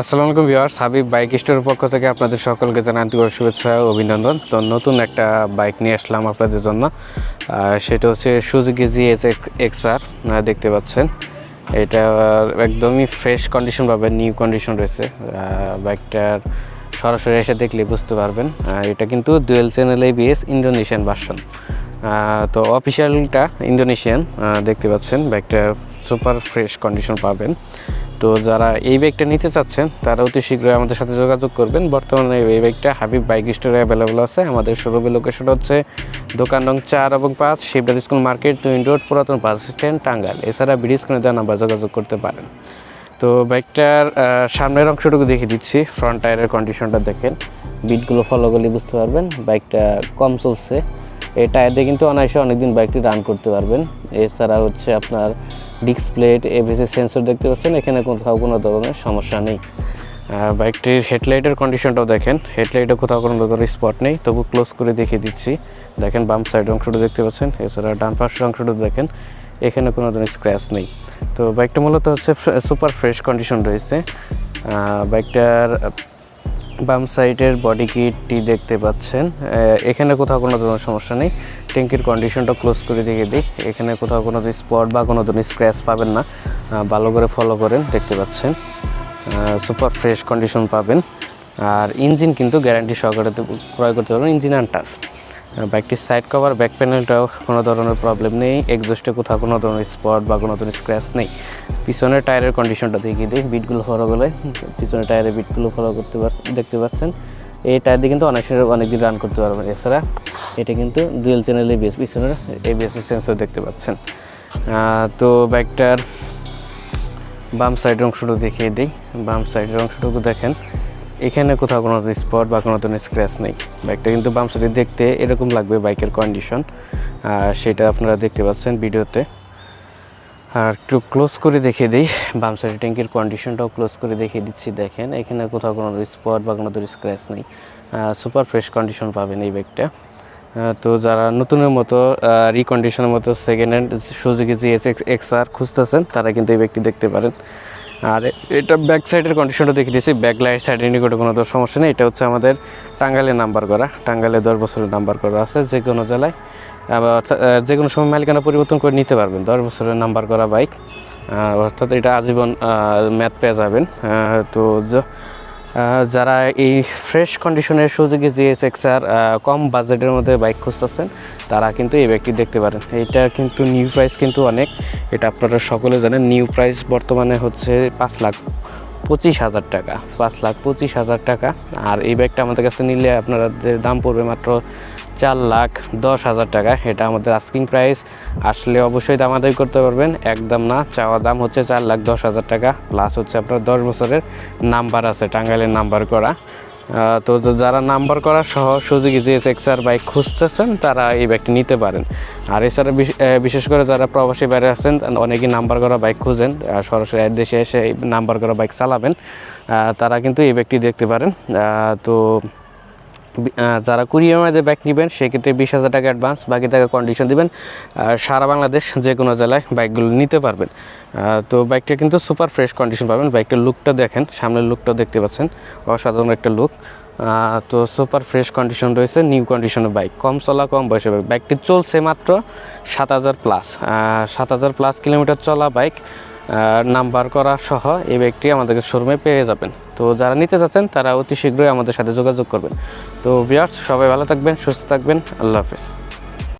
আসসালামু আলাইকুম viewers, Habib bike স্টোরের পক্ষ থেকে আপনাদের সকলকে জানাই আন্তরিক শুভেচ্ছা ও অভিনন্দন। তো নতুন একটা বাইক নিয়ে আসলাম আপনাদের জন্য। সেটা হচ্ছে সুজুকি GSX-R। দেখতে পাচ্ছেন এটা একদমই ফ্রেশ কন্ডিশন পাবেন, নিউ কন্ডিশন রয়েছে। বাইকটার সরাসরি এসে দেখলে বুঝতে পারবেন। এটা কিন্তু dual channel ABS Indonesian version. তো অফিসিয়ালটা ইন্দোনেশিয়ান। দেখতে পাচ্ছেন বাইকটা সুপার ফ্রেশ কন্ডিশন পাবেন। তো যারা এই বাইকটা নিতে চাচ্ছেন তারা অতি শীঘ্রই আমাদের সাথে যোগাযোগ করবেন। বর্তমানে এই বাইকটা হাবিব বাইক স্টোরে অ্যাভেলেবল আছে। আমাদের শোরুমের লোকেশন হচ্ছে দোকান নং 4 এবং 5, শিবদার স্কুল মার্কেট, টুইন রোড, পুরাতন বাস স্ট্যান্ড, টাঙ্গাইল। এছাড়া ব্রিজ স্ক্রিনে দেওয়া নাম্বার যোগাযোগ করতে পারেন। তো বাইকটার সামনের অংশটুকু দেখিয়ে দিচ্ছি। ফ্রন্ট টায়ারের কন্ডিশনটা দেখেন, বিটগুলো ফলো করলে বুঝতে পারবেন বাইকটা কম চলছে। এই টায়ার দিয়ে কিন্তু অনায়াসে অনেকদিন বাইকটি রান করতে পারবেন। এছাড়া হচ্ছে আপনার ডিস্ক প্লেট, ABS সেন্সর দেখতে পাচ্ছেন, এখানে কোথাও কোনো ধরনের সমস্যা নেই। বাইকটির হেডলাইটের কন্ডিশনটাও দেখেন, হেডলাইটে কোথাও কোনো ধরনের স্পট নেই। তবু ক্লোজ করে দেখিয়ে দিচ্ছি। দেখেন বাম সাইড অংশটা দেখতে পাচ্ছেন, এছাড়া ডান পাশের অংশটা দেখেন, এখানে কোনো ধরনের স্ক্র্যাচ নেই। তো বাইকটা মূলত হচ্ছে সুপার ফ্রেশ কন্ডিশন রয়েছে। বাইকটার বাম সাইডের বডি কিটটি দেখতে পাচ্ছেন, এখানে কোথাও কোনো ধরনের সমস্যা নেই। ট্যাঙ্কির কন্ডিশনটা ক্লোজ করে দিয়ে দিই, এখানে কোথাও কোনো স্পট বা কোনো ধরনের স্ক্র্যাচ পাবেন না। ভালো করে ফলো করেন, দেখতে পাচ্ছেন সুপার ফ্রেশ কন্ডিশন পাবেন। আর ইঞ্জিন কিন্তু গ্যারান্টি সহকারে ক্রয় করতে পারবেন, ইঞ্জিন আনটাচ। বাইকটির সাইড কভার, ব্যাক প্যানেলটাও কোনো ধরনের প্রবলেম নেই। এক্সজস্টে কোথাও কোনো ধরনের স্পট বা কোনো ধরনের স্ক্র্যাচ নেই। পিছনের টায়ারের কন্ডিশনটা দেখিয়ে দিই, বিটগুলো ফলো করলে পিছনের টায়ারের বিটগুলো ফলো দেখতে পাচ্ছেন। এই টায়ার দিয়ে কিন্তু অনেকদিন রান করতে পারবেন। এছাড়া এটা কিন্তু ডুয়েল চ্যানেল ABS, পিছনের ABS সেন্সর দেখতে পাচ্ছেন। তো বাইকটার বাম সাইডের অংশটুকু দেখিয়ে দিই। বাম সাইডের অংশটুকু দেখেন, এখানে কোথাও কোনো স্পট বা কোনো ধরনের স্ক্র্যাচ নেই। বাইকটা কিন্তু বাম সাইডে দেখতে এরকম লাগবে বাইকের কন্ডিশন, সেটা আপনারা দেখতে পাচ্ছেন ভিডিওতে। আর একটু ক্লোজ করে দেখিয়ে দিই, বাম সাইডের ট্যাঙ্কির কন্ডিশনটাও ক্লোজ করে দেখিয়ে দিচ্ছি। দেখেন এখানে কোথাও কোনো স্পট বা কোনো ধরনের স্ক্র্যাচ নেই। সুপার ফ্রেশ কন্ডিশন পাবেন এই বাইকটা। তো যারা নতুনের মতো রিকন্ডিশনের মতো সেকেন্ড হ্যান্ড সুজুকি GSX-R খুঁজতেছেন তারা কিন্তু এই বাইকটি দেখতে পারেন। আর এটা ব্যাক সাইডের কন্ডিশনটা দেখে দিয়েছি, ব্যাক লাইট সাইডের নিকটে কোনো ধরনের সমস্যা নেই। এটা হচ্ছে আমাদের টাঙ্গাইলে নাম্বার করা, টাঙ্গাইলে 10 বছরের নাম্বার করা আছে। যে কোনো জেলায় যে কোনো সময় মালিকানা পরিবর্তন করে নিতে পারবেন। 10 বছরের নাম্বার করা বাইক, অর্থাৎ এটা আজীবন ম্যাথ পেয়ে যাবেন। তো যারা এই ফ্রেশ কন্ডিশনের সুজুকি GSX-R কম বাজেটের মধ্যে বাইক খুঁজতেছেন তারা কিন্তু এই বাইকটি দেখতে পারেন। এইটার কিন্তু নিউ প্রাইস কিন্তু অনেক, এটা আপনারা সকলে জানেন। নিউ প্রাইস বর্তমানে হচ্ছে 5,25,000 টাকা, 5,25,000 টাকা। আর এই বাইকটা আমাদের কাছে নিলে আপনাদের দাম পড়বে মাত্র 4,10,000 টাকা। এটা আমাদের আস্কিং প্রাইস, আসলে অবশ্যই দামাদামি করতে পারবেন। একদম না, চাওয়া দাম হচ্ছে 4,10,000 টাকা। প্লাস হচ্ছে আপনার 10 বছরের নাম্বার আছে, টাঙ্গাইলের নাম্বার করা। তো যারা নাম্বার করা সহ সুজুকি GSX-R বাইক খুঁজতেছেন তারা এই বাইকটি নিতে পারেন। আর এছাড়া বিশেষ করে যারা প্রবাসী বাইরে আছেন, অনেকেই নাম্বার করা বাইক খুঁজেন, সরাসরি দেশে এসে এই নাম্বার করা বাইক চালাবেন, তারা কিন্তু এই বাইকটি দেখতে পারেন। তো যারা কুরিয়ার মাধ্যমে বাইক নেবেন সেক্ষেত্রে 20,000 টাকা অ্যাডভান্স, বাকি টাকা কন্ডিশন দিবেন। সারা বাংলাদেশ যে কোনো জেলায় বাইকগুলো নিতে পারবেন। তো বাইকটা কিন্তু সুপার ফ্রেশ কন্ডিশন পাবেন। বাইকটার লুকটা দেখেন, সামনের লুকটাও দেখতে পাচ্ছেন, অসাধারণ একটা লুক। তো সুপার ফ্রেশ কন্ডিশন রয়েছে, নিউ কন্ডিশনের বাইক, কম চলা কম বয়সের বাইক। বাইকটি চলছে মাত্র 7,000 প্লাস, 7,000 প্লাস কিলোমিটার চলা বাইক, নাম্বার করা সহ এই বাইকটি আমাদের শোরুমে পেয়ে যাবেন। তো যারা নিতে চাচ্ছেন তারা অতি শীঘ্রই আমাদের সাথে যোগাযোগ করবেন। তো ভিউয়ার্স, সবাই ভালো থাকবেন, সুস্থ থাকবেন, আল্লাহ হাফেজ।